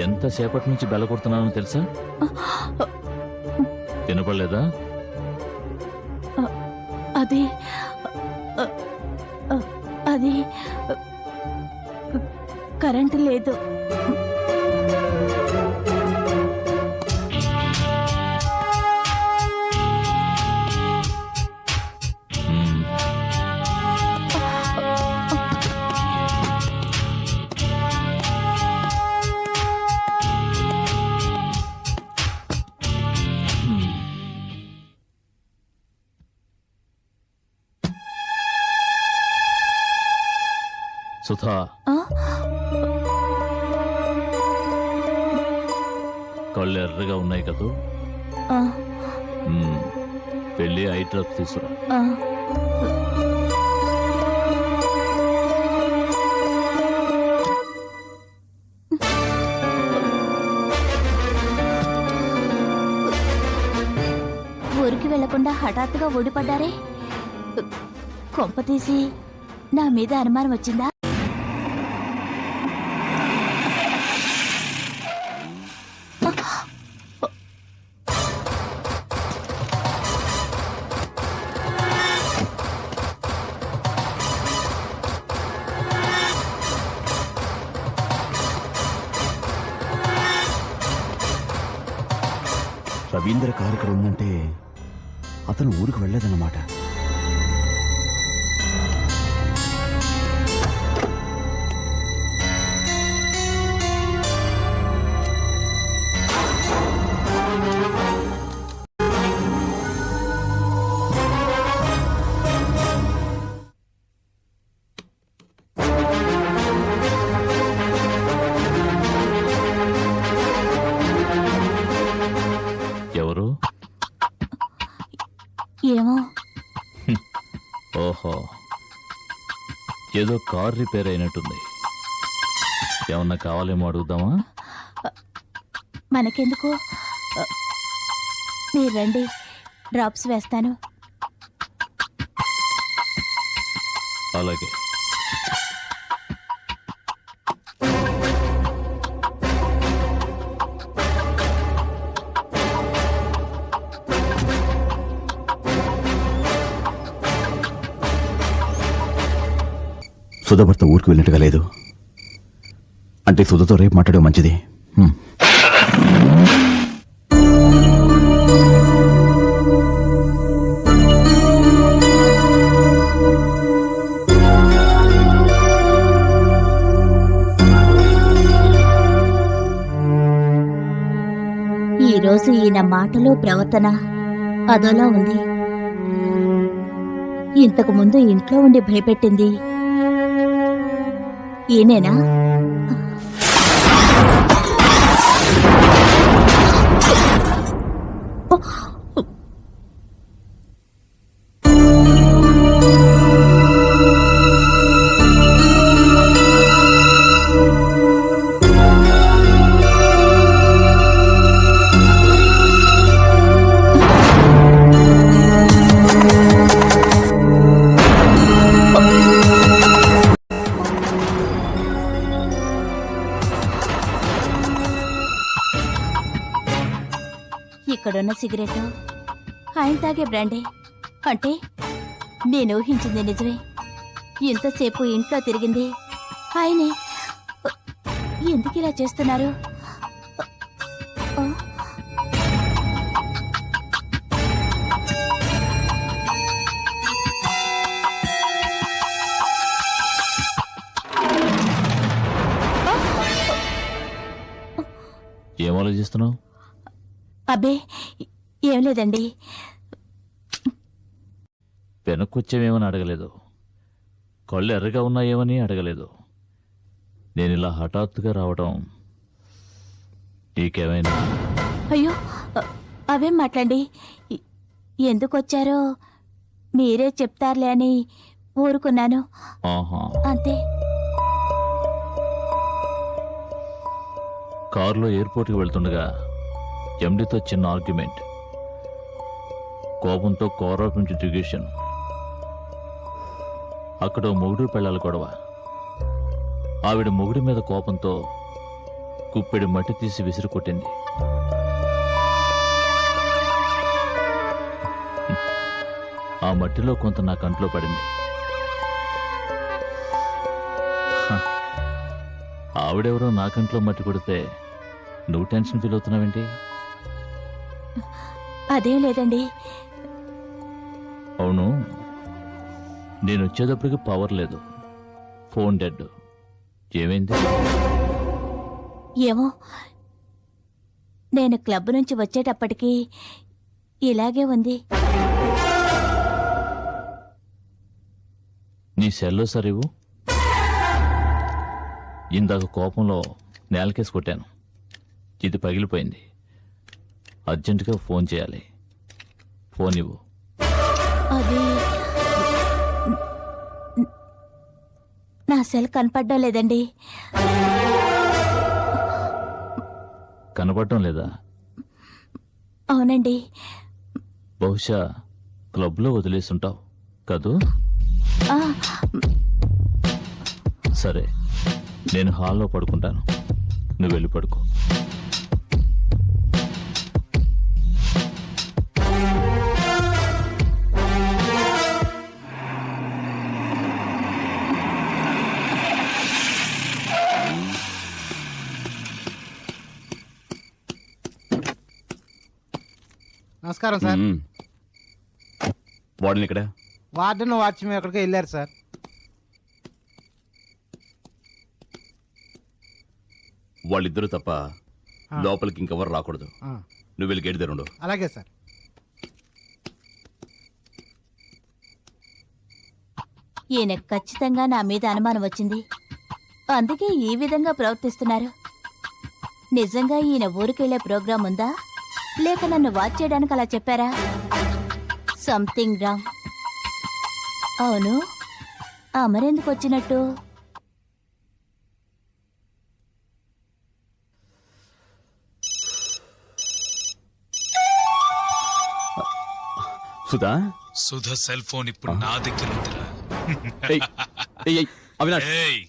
ఎంతసేపటి నుంచి బెల్ల కొడుతున్నానో తెలుసా? వినపడలేదా? అది అది కరెంటు లేదు. సుధా, కళ్ళు ఎర్రగా ఉన్నాయి కదూ, వెళ్ళి ఐ డ్రాప్స్ తీసుకురా. ఊరికి వెళ్లకుండా హఠాత్తుగా ఓడిపడ్డారే. కొంప తీసి నా మీద అనుమానం వచ్చిందా? రవీంద్ర కారు ఇక్కడ ఉందంటే అతను ఊరికి వెళ్ళలేదన్నమాట. ఎవరు? ఏమో. ఓహో, ఏదో కార్ రిపేర్ అయినట్టుంది. ఏమన్నా కావాలేమో అడుగుదామా? మనకెందుకు, మీరు రండి, డ్రాప్స్ వేస్తాను. అలాగే. సుధ భర్త ఊరికి వెళ్ళినట్టుగా లేదు. అంటే సుధతో రేపు మాట్లాడే మంచిది. ఈరోజు ఈయన మాటలు ప్రవర్తన అదోలా ఉంది. ఇంతకు ముందు ఇంట్లో ఉండి భయపెట్టింది ఈయనేనా? ఇక్కడున్న సిగరెట్ ఆయన తాగే బ్రాండే అంటే నేను ఊహించింది నిజమే. ఇంతసేపు ఇంట్లో తిరిగింది ఆయనే. ఎందుకు ఇలా చేస్తున్నారు? ఏం ఆలోచిస్తున్నావు? అబ్బే ఏం లేదండి. వెనక్కొచ్చేమేమని అడగలేదు, కళ్ళు ఎర్రగా ఉన్నాయేమని అడగలేదు. నేను ఇలా హఠాత్తుగా రావడం నీకేమైనా? అయ్యో అవేం మాట్లాడి ఎందుకు వచ్చారో మీరే చెప్తారులే అని ఊరుకున్నాను ఆహా. అంతే. కారులో ఎయిర్పోర్ట్కి వెళ్తుండగా ఎండితో చిన్న ఆర్గ్యుమెంట్, కోపంతో కోరాపు నుంచి దిగేశాను. అక్కడ ఓ మొగుడు పెళ్ళాలి గొడవ. ఆవిడ మొగుడి మీద కోపంతో కుప్పెడి మట్టి తీసి విసిరి కొట్టింది. ఆ మట్టిలో కొంత నా కంట్లో పడింది. హ, ఆవిడెవరో నా కంట్లో మట్టి కొడితే నువ్వు టెన్షన్ ఫీల్ అవుతున్నావేంటి? అదేం లేదండి. అవును, నేను వచ్చేటప్పటికి పవర్ లేదు, ఫోన్ డెడ్. ఏమైంది? ఏమో నేను క్లబ్ నుంచి వచ్చేటప్పటికి ఇలాగే ఉంది. నీ సెల్లో సరివు. ఇందాక కోపంలో నేలకేసి కొట్టాను, ఇది పగిలిపోయింది. అర్జెంటుగా ఫోన్ చేయాలి. ఫోన్ ఇవ్వు. అది నా సెల్ కనపడడం లేదండి. కనపడటం లేదా? అవునండి. బహుశా క్లబ్లో వదిలేసుంటావు కదూ? ఆ, సరే, నేను హాల్లో పడుకుంటాను, నువ్వు వెళ్ళి పడుకో. నమస్కారం సార్. వాడిని ఇక్కడ వార్డెన్ వాచ్మెన్ ఎక్కడికి వెళ్ళారు సార్. వాళ్ళిద్దరూ తప్ప లోపలికి ఇంకెవరు రాకూడదు. ఆ, నువ్వు వెళ్ళి గేట్ తెరుండు. అలాగే సార్. ఈయన ఖచ్చితంగా నా మీద అనుమానం వచ్చింది, అందుకే ఈ విధంగా ప్రవర్తిస్తున్నారు. నిజంగా ఈయన ఊరికెళ్లే ప్రోగ్రాం ఉందా, లేక నన్ను వాచ్ చేయడానికి అలా చెప్పారా? Something wrong. అవును, అమరెందుకు వచ్చినట్టు? సుధా, సుధ సెల్ ఫోన్ ఇప్పుడు నా దగ్గర ఉందిరా. ఏయ్, ఏయ్, ఏయ్, అవినాష్, ఏయ్,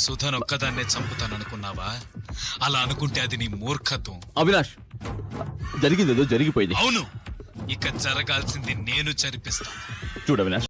సుధనొక్కదాన్నే చంపుతాననుకున్నావా? అలా అనుకుంటే అది నీ మూర్ఖత్వం. అవినాష్, జరిగిందేదో జరిగిపోయింది. అవును, ఇక జరగాల్సింది నేను చరిపిస్తా. చూడు Avinash,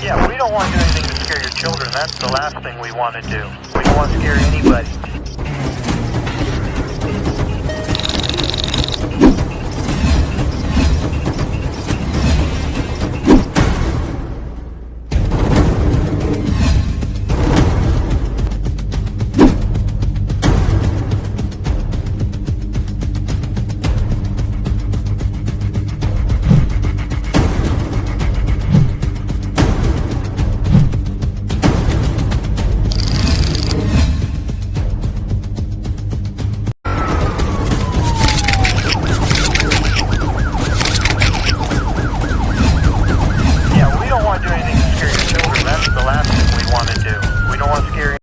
Yeah, we don't want to do anything to scare your children. That's the last thing we want to do. We don't want to scare anybody. don't want to scare you.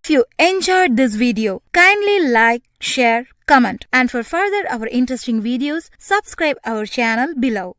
If you enjoyed this video, kindly like, share, comment, and for further our interesting videos, subscribe our channel below.